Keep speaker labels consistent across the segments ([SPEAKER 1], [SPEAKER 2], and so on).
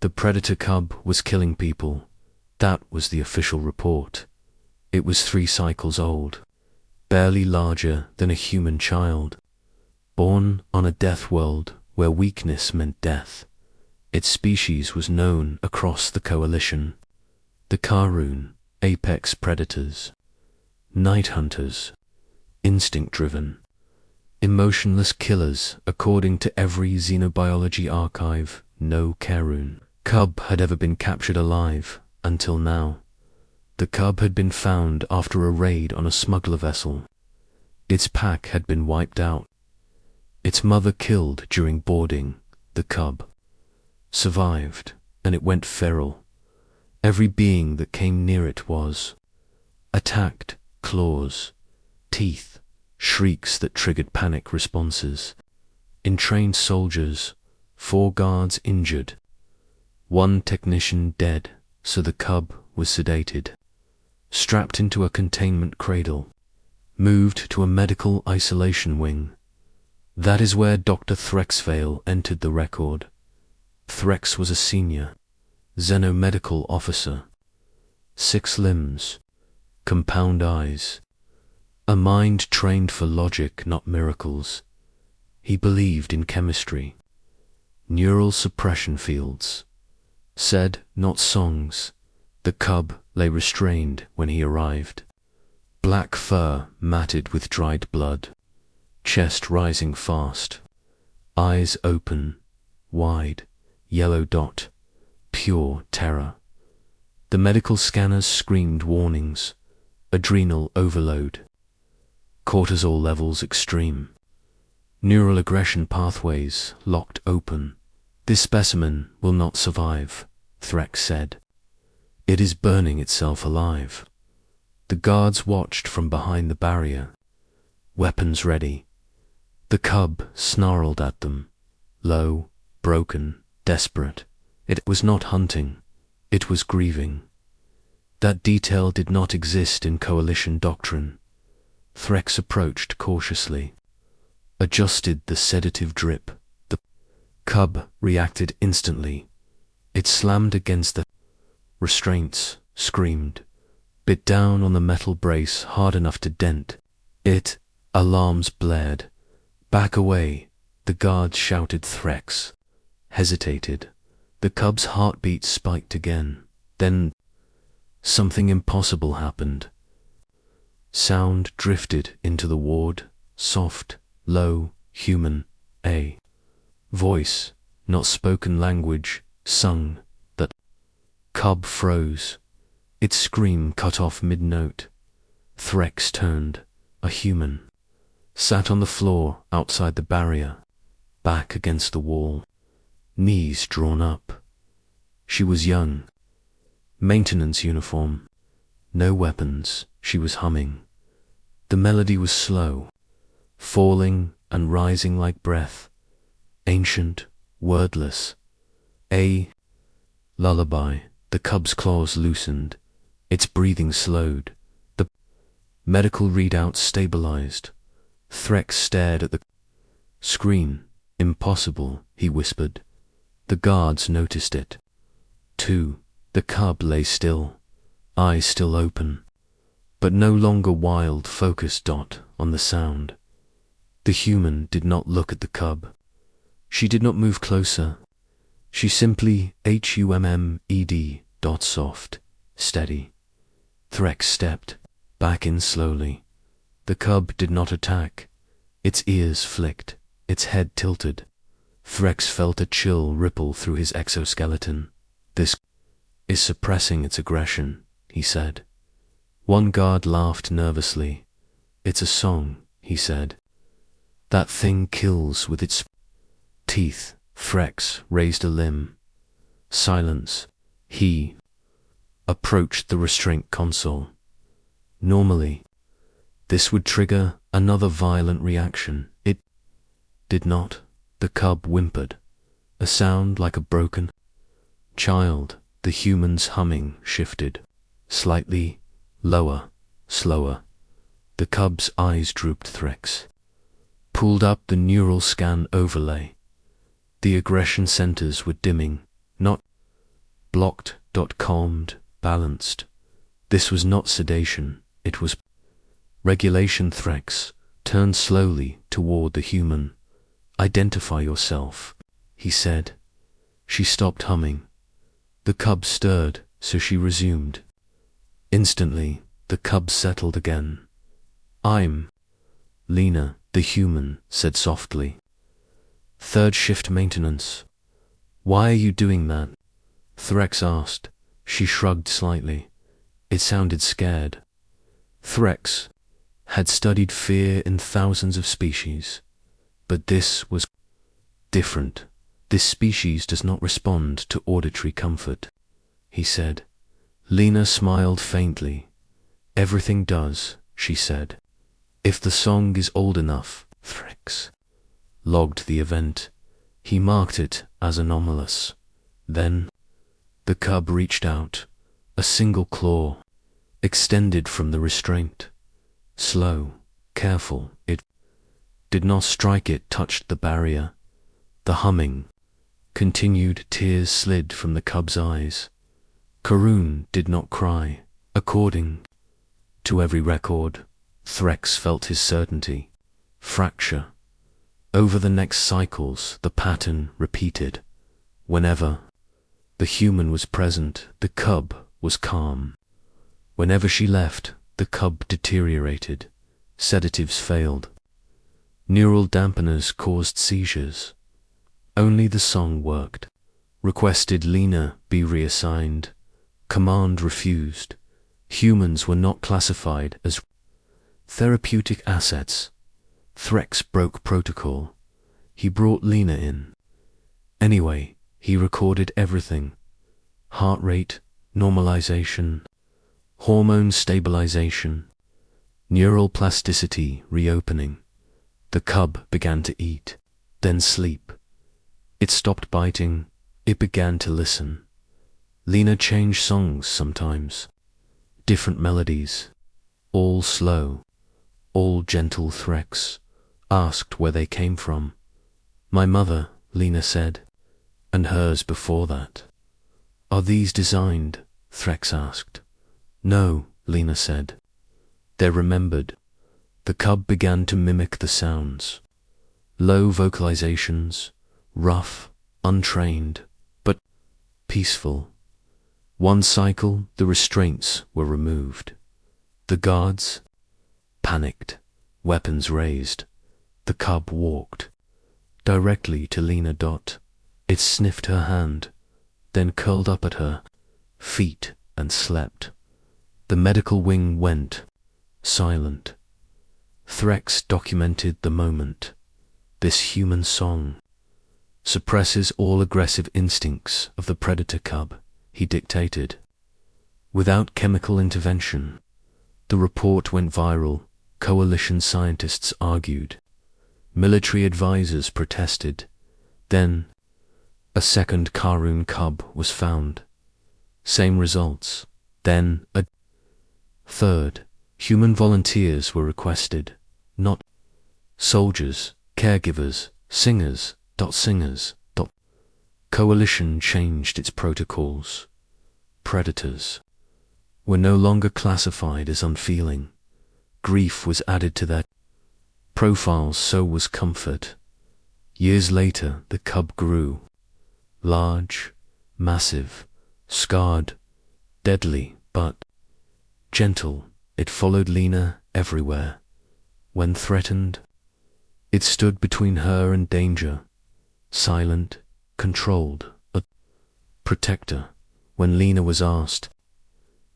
[SPEAKER 1] The predator cub was killing people. That was the official report. It was 3 cycles old, barely larger than a human child, born on a death world where weakness meant death. Its species was known across the coalition. The Karun, apex predators, night hunters, instinct-driven, emotionless killers according to every xenobiology archive. No Karun cub had ever been captured alive until now. The cub had been found after a raid on a smuggler vessel. Its pack had been wiped out. Its mother killed during boarding. The cub survived, and it went feral. Every being that came near it was attacked. Claws, teeth, shrieks that triggered panic responses. Entrained soldiers, 4 guards injured, 1 technician dead, so the cub was sedated, strapped into a containment cradle, moved to a medical isolation wing. That is where Dr. Threxvale entered the record. Threx was a senior, xenomedical officer, 6 limbs, compound eyes, a mind trained for logic, not miracles. He believed in chemistry, neural suppression fields, said, not songs. The cub lay restrained when he arrived. Black fur matted with dried blood, chest rising fast, eyes open, wide, yellow dot, pure terror. The medical scanners screamed warnings. Adrenal overload, cortisol levels extreme, neural aggression pathways locked open. This specimen will not survive, Threx said. It is burning itself alive. The guards watched from behind the barrier, weapons ready. The cub snarled at them, low, broken, desperate. It was not hunting, it was grieving. That detail did not exist in coalition doctrine. Threx approached cautiously, adjusted the sedative drip. The cub reacted instantly. It slammed against the restraints, screamed, bit down on the metal brace hard enough to dent it. Alarms blared. Back away, the guards shouted. Threx hesitated. The cub's heartbeat spiked again. Then something impossible happened. Sound drifted into the ward, soft, low, human, a voice, not spoken language, sung. That cub froze. Its scream cut off mid-note. Threx turned. A human sat on the floor outside the barrier, back against the wall, knees drawn up. She was young. Maintenance uniform. No weapons. She was humming. The melody was slow, falling and rising like breath. Ancient, wordless. A lullaby. The cub's claws loosened. Its breathing slowed. The medical readout stabilized. Threx stared at the screen. Impossible, he whispered. The guards noticed it. 2. The cub lay still, eyes still open, but no longer wild, focused dot on the sound. The human did not look at the cub. She did not move closer. She simply hummed, dot soft, steady. Threx stepped back in slowly. The cub did not attack. Its ears flicked, its head tilted. Threx felt a chill ripple through his exoskeleton. This is suppressing its aggression, he said. One guard laughed nervously. It's a song, he said. That thing kills with its teeth. Threx raised a limb. Silence. He approached the restraint console. Normally, this would trigger another violent reaction. It did not. The cub whimpered, a sound like a broken child. The human's humming shifted, slightly lower, slower. The cub's eyes drooped. Threx pulled up the neural scan overlay. The aggression centers were dimming, not blocked, calmed, balanced. This was not sedation, it was regulation. Threx turned slowly toward the human. Identify yourself, he said. She stopped humming. The cub stirred, so she resumed. Instantly, the cub settled again. I'm Lena, the human said softly. Third shift maintenance. Why are you doing that? Threx asked. She shrugged slightly. It sounded scared. Threx had studied fear in thousands of species, but this was different. This species does not respond to auditory comfort, he said. Lena smiled faintly. Everything does, she said. If the song is old enough, Threx logged the event. He marked it as anomalous. Then, the cub reached out. A single claw extended from the restraint. Slow, careful, it did not strike. It touched the barrier. The humming continued. Tears slid from the cub's eyes. Karun did not cry. According to every record, Threx felt his certainty. Fracture. Over the next cycles, the pattern repeated. Whenever the human was present, the cub was calm. Whenever she left, the cub deteriorated. Sedatives failed. Neural dampeners caused seizures. Only the song worked. Requested Lena be reassigned. Command refused. Humans were not classified as therapeutic assets. Threx broke protocol. He brought Lena in. Anyway, he recorded everything. Heart rate, normalization, hormone stabilization, neural plasticity reopening. The cub began to eat, then sleep. It stopped biting. It began to listen. Lena changed songs sometimes. Different melodies. All slow. All gentle. Threx asked where they came from. My mother, Lena said, and hers before that. Are these designed? Threx asked. No, Lena said. They're remembered. The cub began to mimic the sounds. Low vocalizations, rough, untrained, but peaceful. One cycle, the restraints were removed. The guards panicked, weapons raised. The cub walked directly to Lena. It sniffed her hand, then curled up at her feet and slept. The medical wing went silent. Threx documented the moment. This human song suppresses all aggressive instincts of the predator cub, he dictated. Without chemical intervention. The report went viral. Coalition scientists argued. Military advisors protested. Then, a second Karun cub was found. Same results. Then, a third. Human volunteers were requested. Not soldiers, caregivers, singers. Coalition changed its protocols. Predators were no longer classified as unfeeling. Grief was added to their profiles, so was comfort. Years later, the cub grew. Large, massive, scarred, deadly, but gentle. It followed Lena everywhere. When threatened, it stood between her and danger. Silent, controlled, a protector. When Lena was asked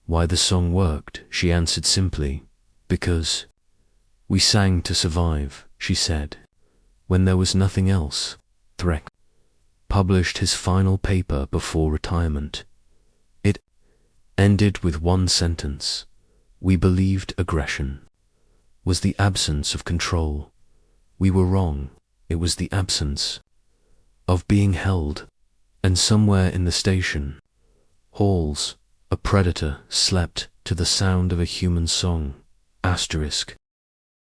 [SPEAKER 1] why the song worked, she answered simply, because we sang to survive, she said. When there was nothing else, Threx published his final paper before retirement. It ended with one sentence. We believed aggression was the absence of control. We were wrong. It was the absence of being held. And somewhere in the station halls, a predator slept to the sound of a human song. Asterisk.